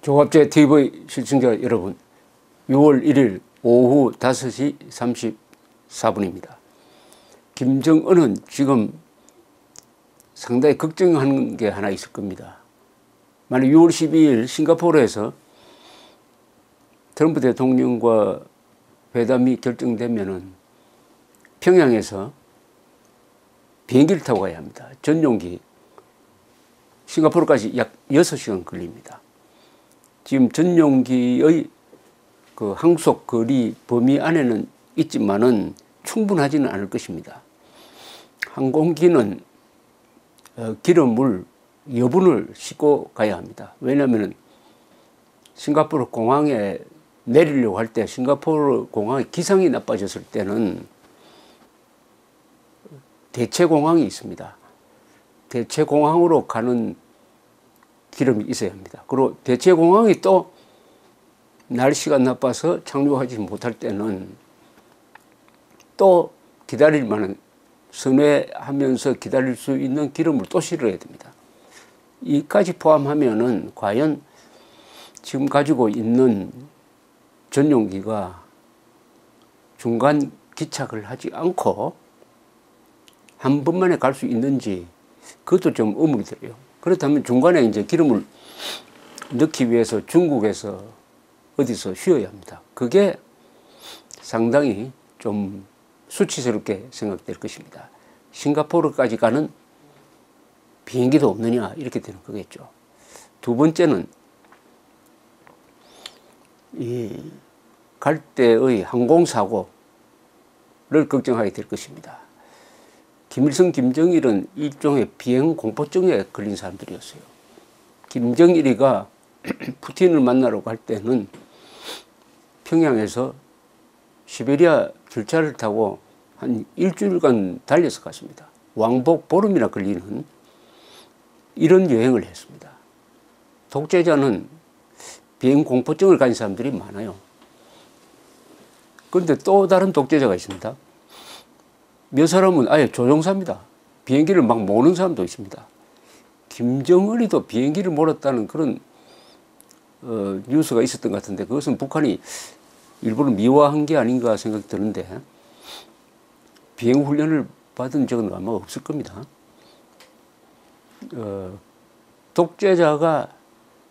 종합제 TV 시청자 여러분, 6월 1일 오후 5시 34분입니다. 김정은은 지금 상당히 걱정하는 게 하나 있을 겁니다. 만약 6월 12일 싱가포르에서 트럼프 대통령과 회담이 결정되면은 평양에서 비행기를 타고 가야 합니다. 전용기. 싱가포르까지 약 6시간 걸립니다. 지금 전용기의 그 항속 거리 범위 안에는 있지만은 충분하지는 않을 것입니다. 항공기는 기름을 여분을 싣고 가야 합니다. 왜냐하면 싱가포르 공항에 내리려고 할 때 싱가포르 공항의 기상이 나빠졌을 때는 대체공항이 있습니다. 대체공항으로 가는 기름이 있어야 합니다. 그리고 대체공항이 또 날씨가 나빠서 착륙하지 못할 때는 또 기다릴 만한 선회하면서 기다릴 수 있는 기름을 또 실어야 됩니다. 이까지 포함하면은 과연 지금 가지고 있는 전용기가 중간 기착을 하지 않고 한 번만에 갈 수 있는지 그것도 좀 의문이 들어요. 그렇다면 중간에 이제 기름을 넣기 위해서 중국에서 어디서 쉬어야 합니다. 그게 상당히 좀 수치스럽게 생각될 것입니다. 싱가포르까지 가는 비행기도 없느냐 이렇게 되는 거겠죠. 두 번째는 이 갈 때의 항공사고를 걱정하게 될 것입니다. 김일성, 김정일은 일종의 비행 공포증에 걸린 사람들이었어요. 김정일이가 푸틴을 만나러 갈 때는 평양에서 시베리아 열차를 타고 한 일주일간 달려서 갔습니다. 왕복 보름이나 걸리는 이런 여행을 했습니다. 독재자는 비행 공포증을 가진 사람들이 많아요. 그런데 또 다른 독재자가 있습니다. 몇 사람은 아예 조종사입니다. 비행기를 막 모는 사람도 있습니다. 김정은이도 비행기를 몰았다는 그런 뉴스가 있었던 것 같은데 그것은 북한이 일부러 미화한 게 아닌가 생각이 드는데 비행 훈련을 받은 적은 아마 없을 겁니다. 독재자가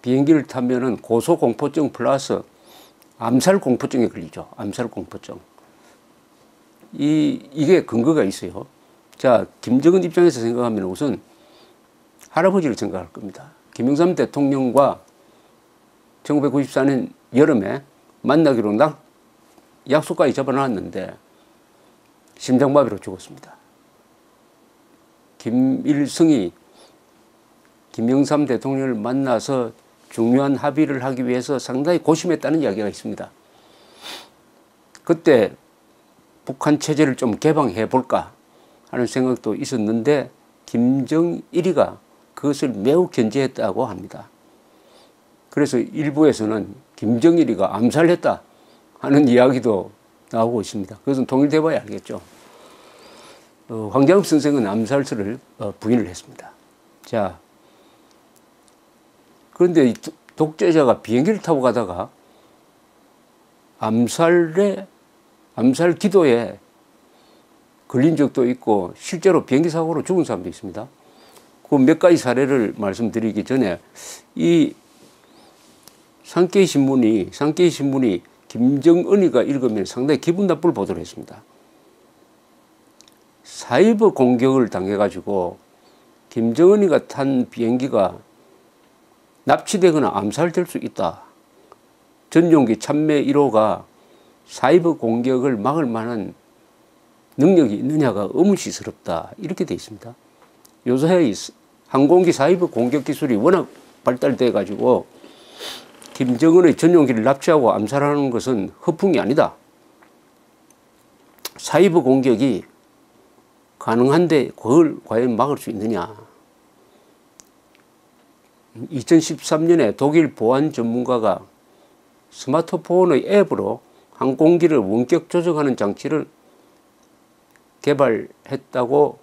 비행기를 타면은 고소공포증 플러스 암살공포증에 걸리죠. 암살공포증. 이게 근거가 있어요. 자, 김정은 입장에서 생각하면 우선 할아버지를 생각할 겁니다. 김영삼 대통령과 1994년 여름에 만나기로 약속까지 잡아놨는데 심장마비로 죽었습니다. 김일성이 김영삼 대통령을 만나서 중요한 합의를 하기 위해서 상당히 고심했다는 이야기가 있습니다. 그때 북한 체제를 좀 개방해 볼까 하는 생각도 있었는데 김정일이가 그것을 매우 견제했다고 합니다. 그래서 일부에서는 김정일이가 암살했다 하는 이야기도 나오고 있습니다. 그것은 통일돼 봐야 알겠죠. 황장엽 선생은 암살설을 부인을 했습니다. 자, 그런데 이 독재자가 비행기를 타고 가다가 암살 기도에 걸린 적도 있고 실제로 비행기 사고로 죽은 사람도 있습니다. 그 몇 가지 사례를 말씀드리기 전에 이 산케이 신문이 김정은이가 읽으면 상당히 기분 나쁠 보도를 했습니다. 사이버 공격을 당해가지고 김정은이가 탄 비행기가 납치되거나 암살될 수 있다. 전용기 참매 1호가 사이버 공격을 막을 만한 능력이 있느냐가 의문시스럽다. 이렇게 돼 있습니다. 요새 항공기 사이버 공격 기술이 워낙 발달돼 가지고 김정은의 전용기를 납치하고 암살하는 것은 허풍이 아니다. 사이버 공격이 가능한데 그걸 과연 막을 수 있느냐. 2013년에 독일 보안 전문가가 스마트폰의 앱으로 항공기를 원격 조정하는 장치를 개발했다고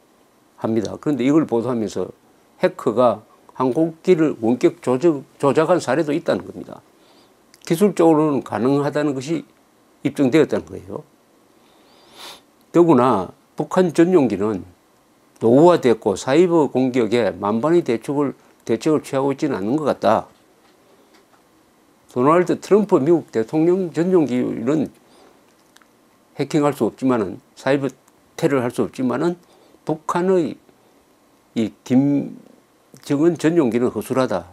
합니다. 그런데 이걸 보도하면서 해커가 항공기를 원격 조작한 사례도 있다는 겁니다. 기술적으로는 가능하다는 것이 입증되었다는 거예요. 더구나 북한 전용기는 노후화됐고 사이버 공격에 만반의 대책을 취하고 있지는 않는 것 같다. 도널드 트럼프 미국 대통령 전용기는 해킹할 수 없지만은, 사이버 테러를 할 수 없지만은, 북한의 이 김정은 전용기는 허술하다.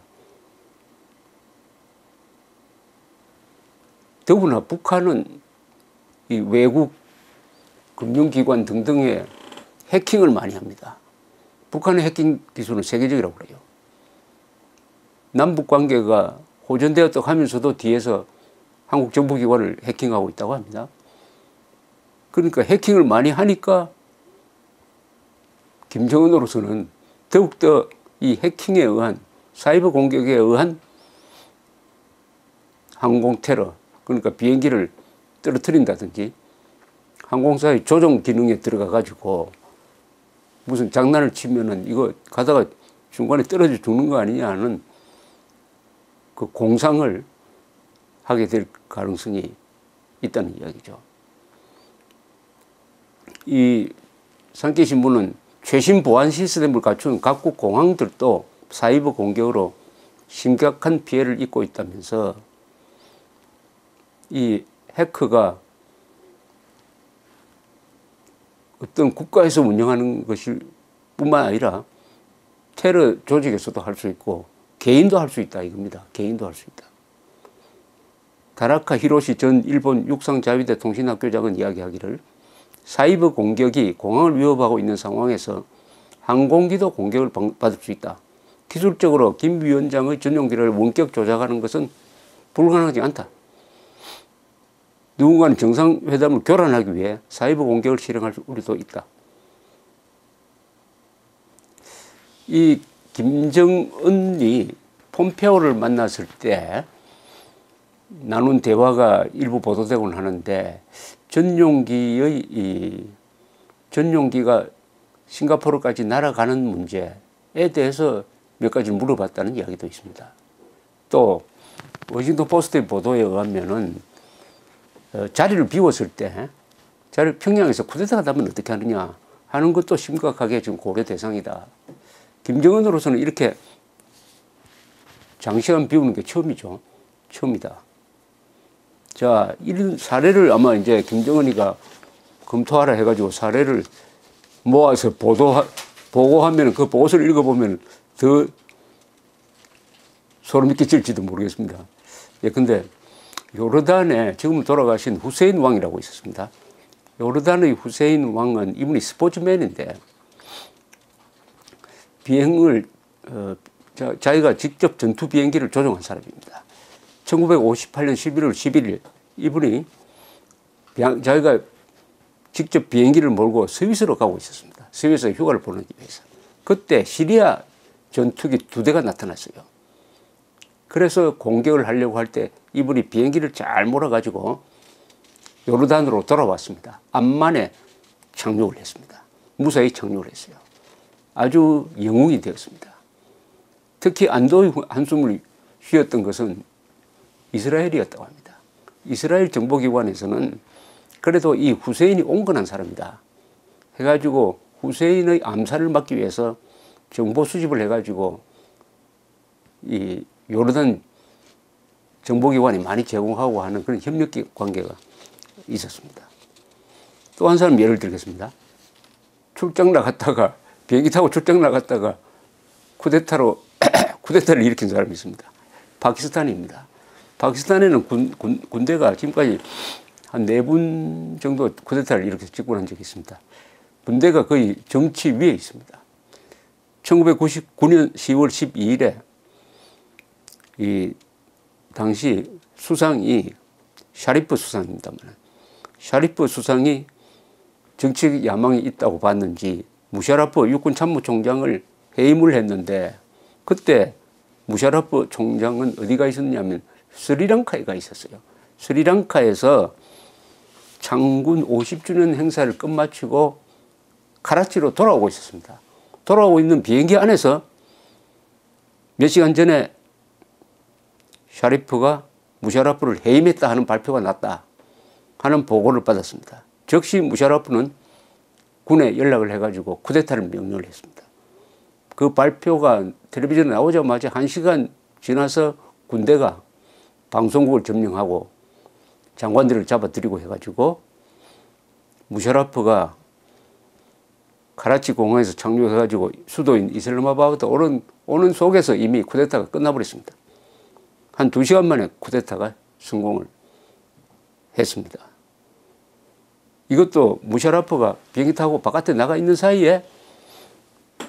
더구나 북한은 이 외국 금융기관 등등의 해킹을 많이 합니다. 북한의 해킹 기술은 세계적이라고 그래요. 남북 관계가 호전되었다고 하면서도 뒤에서 한국 정보기관을 해킹하고 있다고 합니다. 그러니까 해킹을 많이 하니까 김정은으로서는 더욱더 이 해킹에 의한, 사이버 공격에 의한 항공 테러, 그러니까 비행기를 떨어뜨린다든지 항공사의 조종 기능에 들어가 가지고 무슨 장난을 치면은 이거 가다가 중간에 떨어져 죽는 거 아니냐 하는 그 공상을 하게 될 가능성이 있다는 이야기죠. 이 산케이신문은 최신 보안 시스템을 갖춘 각국 공항들도 사이버 공격으로 심각한 피해를 입고 있다면서 이 해커가 어떤 국가에서 운영하는 것일 뿐만 아니라 테러 조직에서도 할 수 있고 개인도 할 수 있다 이겁니다. 개인도 할 수 있다. 다나카 히로시 전 일본 육상자위대 통신학교장은 이야기하기를 사이버 공격이 공항을 위협하고 있는 상황에서 항공기도 공격을 받을 수 있다. 기술적으로 김 위원장의 전용기를 원격 조작하는 것은 불가능하지 않다. 누군가는 정상회담을 교란하기 위해 사이버 공격을 실행할 우리도 있다. 이 김정은이 폼페오를 만났을 때 나눈 대화가 일부 보도되곤 하는데 전용기가 싱가포르까지 날아가는 문제에 대해서 몇 가지를 물어봤다는 이야기도 있습니다. 또 워싱턴 포스트의 보도에 의하면은 자리를 비웠을 때 평양에서 쿠데타가 나면 어떻게 하느냐 하는 것도 심각하게 지금 고려 대상이다. 김정은으로서는 이렇게 장시간 비우는 게 처음이죠. 처음이다. 자, 이런 사례를 아마 이제 김정은이가 검토하라 해가지고 사례를 모아서 보고하면 그 보고서를 읽어보면 더 소름이 끼칠지도 모르겠습니다. 예, 근데 요르단에 지금 돌아가신 후세인 왕이라고 있었습니다. 요르단의 후세인 왕은 이분이 스포츠맨인데 비행을 자기가 직접 전투 비행기를 조종한 사람입니다. 1958년 11월 11일 이분이 자기가 직접 비행기를 몰고 스위스로 가고 있었습니다. 스위스에 휴가를 보내기 위해서. 그때 시리아 전투기 2대가 나타났어요. 그래서 공격을 하려고 할 때 이분이 비행기를 잘 몰아가지고 요르단으로 돌아왔습니다. 암만에 착륙을 했습니다. 무사히 착륙을 했어요. 아주 영웅이 되었습니다. 특히 안도의 한숨을 쉬었던 것은 이스라엘이었다고 합니다. 이스라엘 정보기관에서는 그래도 이 후세인이 온건한 사람이다 해가지고 후세인의 암살을 막기 위해서 정보 수집을 해가지고 이 요르단 정보기관이 많이 제공하고 하는 그런 협력 관계가 있었습니다. 또 한 사람 예를 들겠습니다. 출장 나갔다가 비행기 타고 출장 나갔다가 쿠데타를 일으킨 사람이 있습니다. 파키스탄입니다. 파키스탄에는 군대가 지금까지 한 4분 정도 쿠데타를 이렇게 집권한 적이 있습니다. 군대가 거의 정치 위에 있습니다. 1999년 10월 12일에 이 당시 수상이 샤리프 수상입니다만 샤리프 수상이 정치적 야망이 있다고 봤는지 무샤라프 육군 참모총장을 해임을 했는데 그때 무샤라프 총장은 어디가 있었냐면 스리랑카에 가 있었어요. 스리랑카에서 창군 50주년 행사를 끝마치고 카라치로 돌아오고 있었습니다. 돌아오고 있는 비행기 안에서 몇 시간 전에 샤리프가 무샤라프를 해임했다 하는 발표가 났다 하는 보고를 받았습니다. 즉시 무샤라프는 군에 연락을 해가지고 쿠데타를 명령을 했습니다. 그 발표가 텔레비전에 나오자마자 1시간 지나서 군대가 방송국을 점령하고 장관들을 잡아들이고 해가지고 무샤라프가 카라치 공항에서 착륙해가지고 수도인 이슬라마바드 오는 속에서 이미 쿠데타가 끝나버렸습니다. 한 2시간 만에 쿠데타가 성공을 했습니다. 이것도 무샤라프가 비행기 타고 바깥에 나가 있는 사이에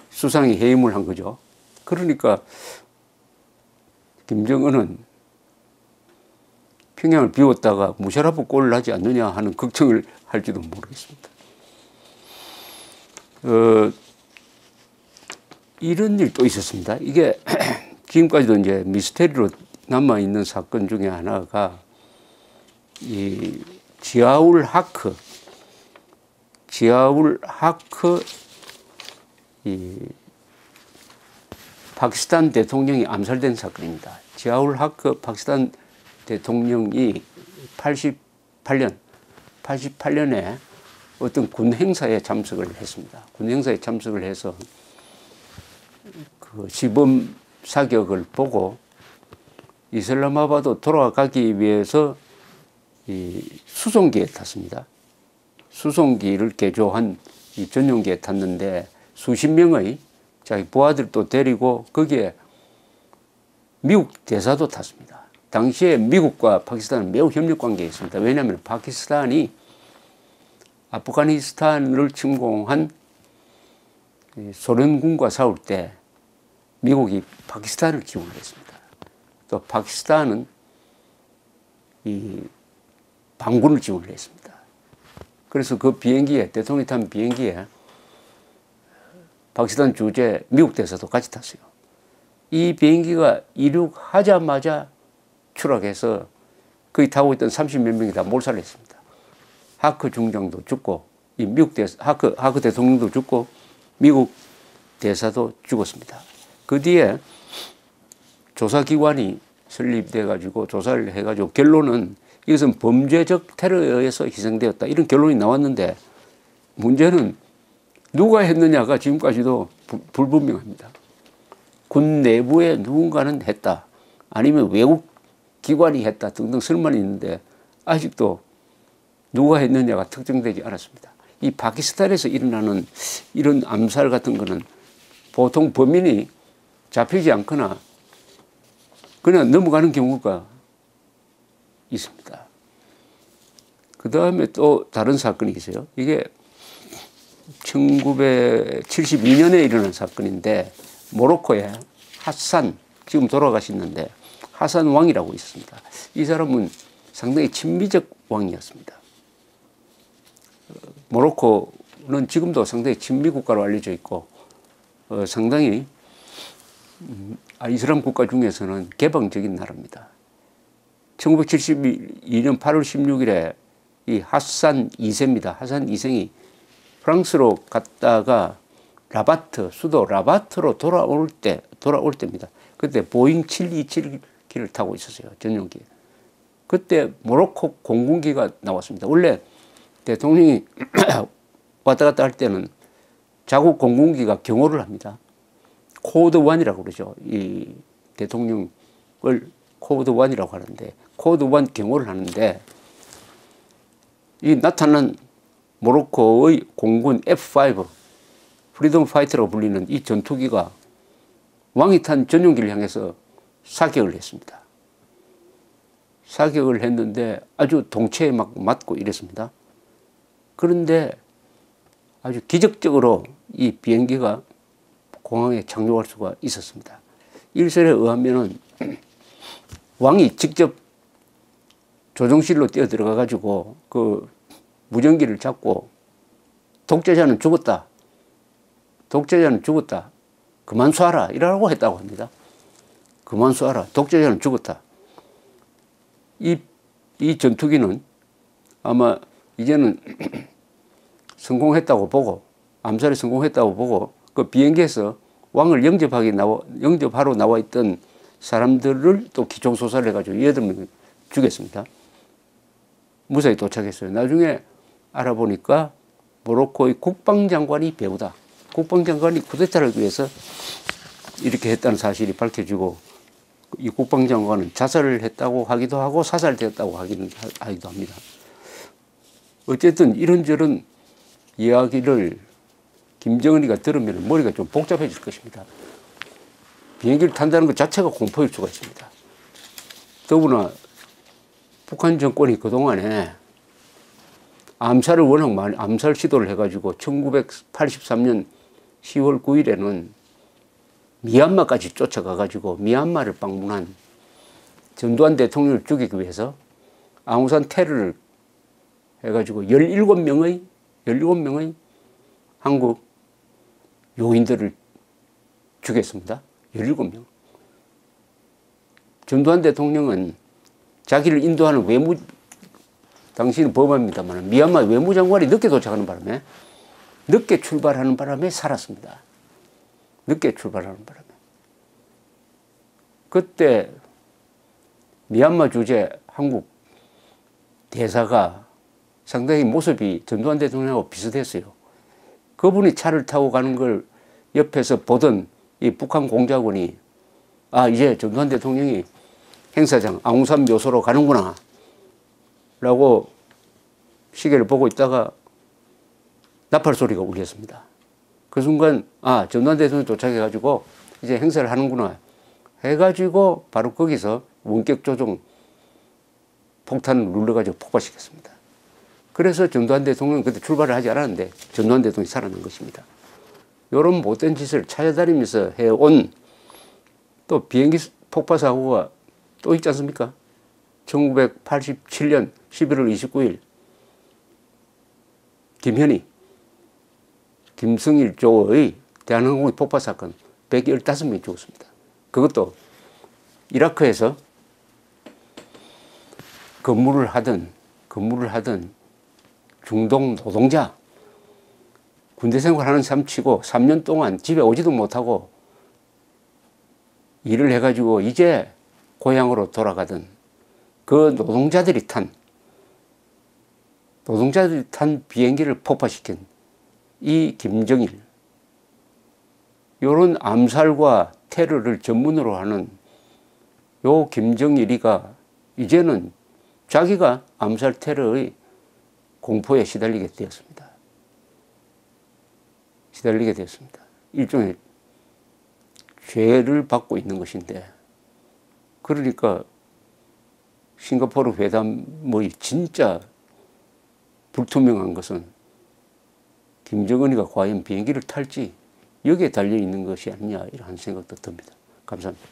수상이 해임을 한 거죠. 그러니까 김정은은 평양을 비웠다가 무샤라프 꼴을 나지 않느냐 하는 걱정을 할지도 모르겠습니다. 이런 일도 있었습니다. 이게 지금까지도 이제 미스테리로 남아있는 사건 중에 하나가 이 지아울 하크 이 파키스탄 대통령이 암살된 사건입니다. 지아울 하크 파키스탄 대통령이 88년에 어떤 군 행사에 참석을 했습니다. 군 행사에 참석을 해서 그 시범 사격을 보고 이슬라마바드 돌아가기 위해서 이 수송기에 탔습니다. 수송기를 개조한 이 전용기에 탔는데 수십 명의 자기 부하들도 데리고 거기에 미국 대사도 탔습니다. 당시에 미국과 파키스탄은 매우 협력 관계에 있습니다. 왜냐하면 파키스탄이 아프가니스탄을 침공한 소련군과 싸울 때 미국이 파키스탄을 지원했습니다. 또 파키스탄은 이 반군을 지원했습니다. 그래서 그 비행기에 대통령이 탄 비행기에 파키스탄 주재 미국 대사도 같이 탔어요. 이 비행기가 이륙하자마자 추락해서 거기 타고 있던 30몇 명이 다 몰살했습니다. 하크 중장도 죽고 이 미국 대사 하크 대통령도 죽고 미국 대사도 죽었습니다. 그 뒤에 조사기관이 설립돼 가지고 조사를 해가지고 결론은 이것은 범죄적 테러에 의해서 희생되었다 이런 결론이 나왔는데 문제는 누가 했느냐가 지금까지도 불분명합니다. 군 내부에 누군가는 했다 아니면 외국 기관이 했다 등등 설만이 있는데 아직도 누가 했느냐가 특정되지 않았습니다. 이 파키스탄에서 일어나는 이런 암살 같은 거는 보통 범인이 잡히지 않거나 그냥 넘어가는 경우가 있습니다. 그 다음에 또 다른 사건이 있어요. 이게 1972년에 일어난 사건인데 모로코에 하산, 지금 돌아가셨는데 하산 왕이라고 있었습니다. 이 사람은 상당히 친미적 왕이었습니다. 모로코는 지금도 상당히 친미 국가로 알려져 있고 상당히 이슬람 국가 중에서는 개방적인 나라입니다. 1972년 8월 16일에 이 하산 2세입니다. 하산 2세이 프랑스로 갔다가 라바트, 수도 라바트로 돌아올 때입니다. 그때 보잉 727기를 타고 있었어요. 전용기. 그때 모로코 공군기가 나왔습니다. 원래 대통령이 왔다 갔다 할 때는 자국 공군기가 경호를 합니다. 코드 1이라고 그러죠. 이 대통령을 코드 1이라고 하는데 코드 1 경호를 하는데 이 나타난 모로코의 공군 F5 프리덤 파이터라고 불리는 이 전투기가 왕이 탄 전용기를 향해서 사격을 했습니다. 사격을 했는데 아주 동체에 막 맞고 이랬습니다. 그런데 아주 기적적으로 이 비행기가 공항에 착륙할 수가 있었습니다. 일설에 의하면은 왕이 직접 조종실로 뛰어 들어가 가지고 그 무전기를 잡고 독재자는 죽었다. 독재자는 죽었다. 그만 쏴라. 이라고 했다고 합니다. 그만 쏴라. 독재자는 죽었다. 이 전투기는 아마 이제는 성공했다고 보고 암살에 성공했다고 보고 그 비행기에서 왕을 영접하러 나와 있던 사람들을 또 기총소사를 해가지고 8명 죽였습니다. 무사히 도착했어요. 나중에 알아보니까 모로코의 국방장관이 배우다. 국방장관이 쿠데타를 하기 위해서 이렇게 했다는 사실이 밝혀지고 이 국방장관은 자살을 했다고 하기도 하고 사살되었다고 하기도 합니다. 어쨌든 이런저런 이야기를 김정은이가 들으면 머리가 좀 복잡해질 것입니다. 비행기를 탄다는 것 자체가 공포일 수가 있습니다. 더구나 북한 정권이 그동안에 암살을 워낙 많이 암살 시도를 해가지고 1983년 10월 9일에는 미얀마까지 쫓아가가지고 미얀마를 방문한 전두환 대통령을 죽이기 위해서 아웅산 테러를 해가지고 17명의 한국 요인들을 죽였습니다. 17명. 전두환 대통령은 자기를 인도하는 당시는 범합니다만 미얀마 외무장관이 늦게 도착하는 바람에 늦게 출발하는 바람에 살았습니다. 늦게 출발하는 바람에. 그때 미얀마 주재 한국 대사가 상당히 모습이 전두환 대통령하고 비슷했어요. 그분이 차를 타고 가는 걸 옆에서 보던 이 북한 공작원이 아 이제 전두환 대통령이 행사장 아웅산 묘소로 가는구나 라고 시계를 보고 있다가 나팔 소리가 울렸습니다. 그 순간 아 전두환 대통령이 도착해가지고 이제 행사를 하는구나 해가지고 바로 거기서 원격 조종 폭탄을 눌러가지고 폭발시켰습니다. 그래서 전두환 대통령은 그때 출발을 하지 않았는데 전두환 대통령이 살아난 것입니다. 이런 못된 짓을 찾아다니면서 해온 또 비행기 폭파 사고가 또 있지 않습니까? 1987년 11월 29일 김현희, 김승일 쪽의 대한항공의 폭파 사건 115명이 죽었습니다. 그것도 이라크에서 근무를 하던 중동 노동자 군대 생활하는 사람 치고 3년 동안 집에 오지도 못하고 일을 해가지고 이제 고향으로 돌아가던 그 노동자들이 탄 비행기를 폭파시킨 이 김정일, 이런 암살과 테러를 전문으로 하는 요 김정일이가 이제는 자기가 암살 테러의 공포에 시달리게 되었습니다. 일종의 죄를 받고 있는 것인데, 그러니까 싱가포르 회담의 진짜 불투명한 것은 김정은이가 과연 비행기를 탈지 여기에 달려 있는 것이 아니냐 이런 생각도 듭니다. 감사합니다.